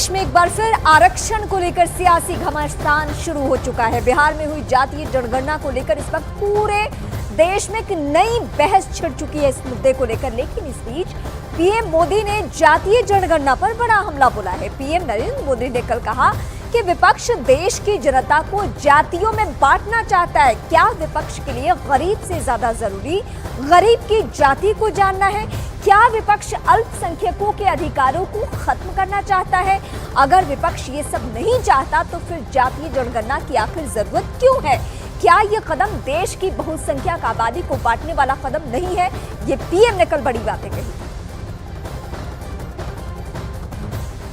देश में एक बार फिर आरक्षण को लेकर सियासी घमासान शुरू हो चुका है। बिहार में हुई जातीय जनगणना को लेकर इस वक्त पूरे देश में एक नई बहस छिड़ चुकी है इस मुद्दे को लेकर। लेकिन इस बीच पीएम मोदी ने जातीय जनगणना पर बड़ा हमला बोला है। पीएम नरेंद्र मोदी ने कल कहा कि विपक्ष देश की जनता को जातियों में बांटना चाहता है। क्या विपक्ष के लिए गरीब से ज्यादा जरूरी गरीब की जाति को जानना है? क्या विपक्ष अल्पसंख्यकों के अधिकारों को खत्म करना चाहता है? अगर विपक्ष ये सब नहीं चाहता तो फिर जातीय जनगणना की आखिर जरूरत क्यों है? क्या ये कदम देश की बहुसंख्यक आबादी को बांटने वाला कदम नहीं है? ये पीएम ने कल बड़ी बातें कही।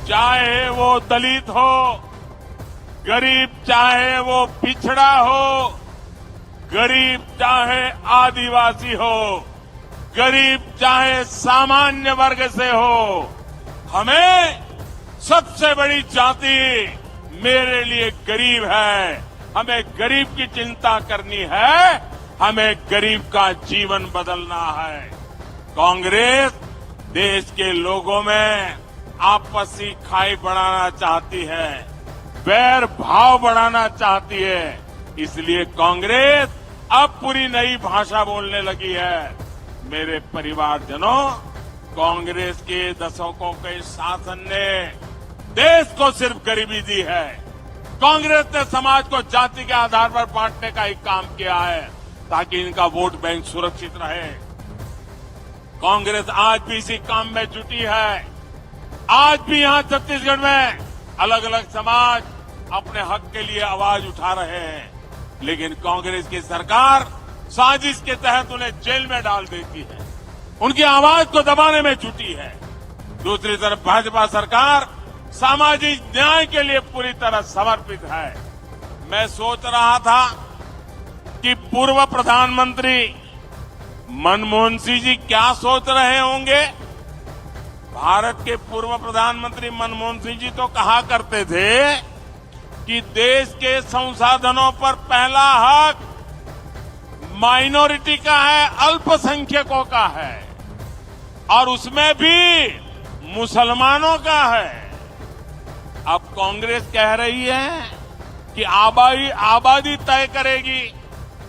चाहे वो दलित हो, गरीब चाहे वो पिछड़ा हो, गरीब चाहे आदिवासी हो, गरीब चाहे सामान्य वर्ग से हो, हमें सबसे बड़ी जाति मेरे लिए गरीब है। हमें गरीब की चिंता करनी है, हमें गरीब का जीवन बदलना है। कांग्रेस देश के लोगों में आपसी खाई बढ़ाना चाहती है, बैर भाव बढ़ाना चाहती है। इसलिए कांग्रेस अब पूरी नई भाषा बोलने लगी है। मेरे परिवारजनों, कांग्रेस के दशकों के शासन ने देश को सिर्फ गरीबी दी है। कांग्रेस ने समाज को जाति के आधार पर बांटने का ही काम किया है ताकि इनका वोट बैंक सुरक्षित रहे। कांग्रेस आज भी इसी काम में जुटी है। आज भी यहां छत्तीसगढ़ में अलग अलग समाज अपने हक के लिए आवाज उठा रहे हैं, लेकिन कांग्रेस की सरकार साजिश के तहत उन्हें जेल में डाल देती है, उनकी आवाज को दबाने में जुटी है। दूसरी तरफ भाजपा सरकार सामाजिक न्याय के लिए पूरी तरह समर्पित है। मैं सोच रहा था कि पूर्व प्रधानमंत्री मनमोहन सिंह जी क्या सोच रहे होंगे। भारत के पूर्व प्रधानमंत्री मनमोहन सिंह जी तो कहा करते थे कि देश के संसाधनों पर पहला हक माइनॉरिटी का है, अल्पसंख्यकों का है, और उसमें भी मुसलमानों का है। अब कांग्रेस कह रही है कि आबादी तय करेगी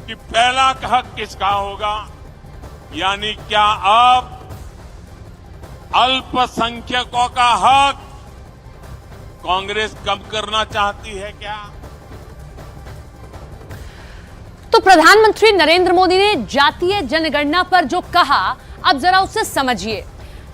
कि पहला हक किसका होगा। यानी क्या अब अल्पसंख्यकों का हक कांग्रेस कम करना चाहती है क्या? तो प्रधानमंत्री नरेंद्र मोदी ने जातीय जनगणना पर जो कहा, अब जरा उसे समझिए।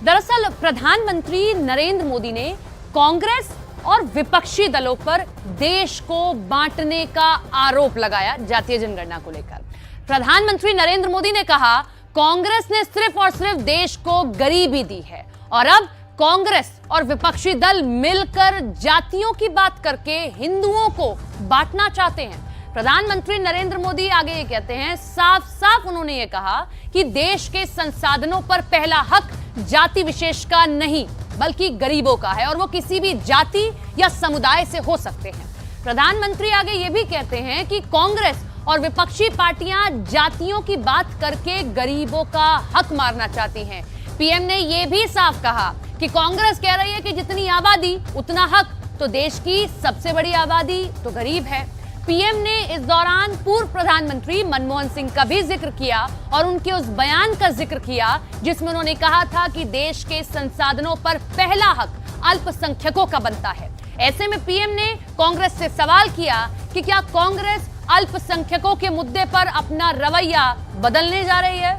दरअसल प्रधानमंत्री नरेंद्र मोदी ने कांग्रेस और विपक्षी दलों पर देश को बांटने का आरोप लगाया जातीय जनगणना को लेकर। प्रधानमंत्री नरेंद्र मोदी ने कहा कांग्रेस ने सिर्फ और सिर्फ देश को गरीबी दी है और अब कांग्रेस और विपक्षी दल मिलकर जातियों की बात करके हिंदुओं को बांटना चाहते हैं। प्रधानमंत्री नरेंद्र मोदी आगे ये कहते हैं, साफ साफ उन्होंने ये कहा कि देश के संसाधनों पर पहला हक जाति विशेष का नहीं बल्कि गरीबों का है और वो किसी भी जाति या समुदाय से हो सकते हैं। प्रधानमंत्री आगे ये भी कहते हैं कि कांग्रेस और विपक्षी पार्टियां जातियों की बात करके गरीबों का हक मारना चाहती हैं। पीएम ने यह भी साफ कहा कि कांग्रेस कह रही है कि जितनी आबादी उतना हक, तो देश की सबसे बड़ी आबादी तो गरीब है। पीएम ने इस दौरान पूर्व प्रधानमंत्री मनमोहन सिंह का भी जिक्र किया और उनके उस बयान का जिक्र किया जिसमें उन्होंने कहा था कि देश के संसाधनों पर पहला हक अल्पसंख्यकों का बनता है। ऐसे में पीएम ने कांग्रेस से सवाल किया कि क्या कांग्रेस अल्पसंख्यकों के मुद्दे पर अपना रवैया बदलने जा रही है।